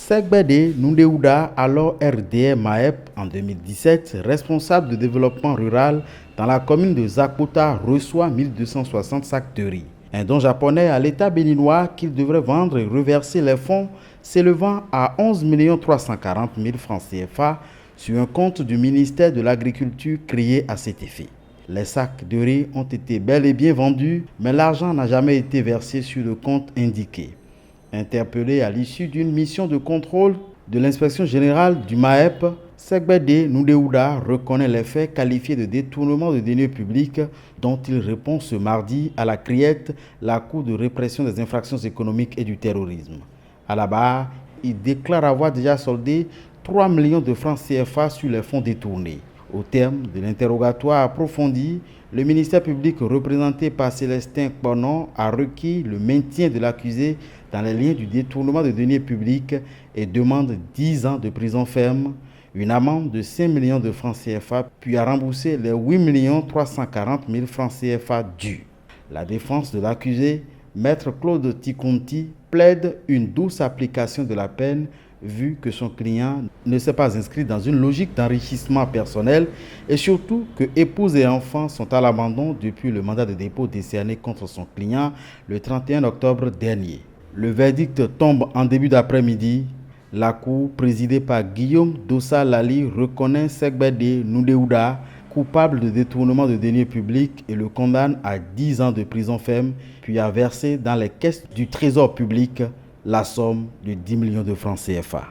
Segbede Nundéouda, alors RDR Maep en 2017, responsable de développement rural dans la commune de Zakota, reçoit 1260 sacs de riz. Un don japonais à l'État béninois qu'il devrait vendre et reverser les fonds s'élevant à 11 340 000 francs CFA sur un compte du ministère de l'Agriculture créé à cet effet. Les sacs de riz ont été bel et bien vendus, mais l'argent n'a jamais été versé sur le compte indiqué. Interpellé à l'issue d'une mission de contrôle de l'inspection générale du MAEP, Segbede Nundéouda reconnaît les faits qualifiés de détournement de deniers publics dont il répond ce mardi à la CRIET, la Cour de répression des infractions économiques et du terrorisme. À la barre, il déclare avoir déjà soldé 3 millions de francs CFA sur les fonds détournés. Au terme de l'interrogatoire approfondi, le ministère public représenté par Célestin Kponon a requis le maintien de l'accusé dans les liens du détournement de deniers publics et demande 10 ans de prison ferme, une amende de 5 millions de francs CFA, puis a remboursé les 8 340 000 francs CFA dus. La défense de l'accusé, Maître Claude Ticonti, plaide une douce application de la peine vu que son client ne s'est pas inscrit dans une logique d'enrichissement personnel et surtout que épouse et enfants sont à l'abandon depuis le mandat de dépôt décerné contre son client le 31 octobre dernier. Le verdict tombe en début d'après-midi. La Cour, présidée par Guillaume Dossa Lali, reconnaît Segbede Nundéouda coupable de détournement de deniers publics et le condamne à 10 ans de prison ferme, puis à verser dans les caisses du Trésor public la somme de 10 millions de francs CFA.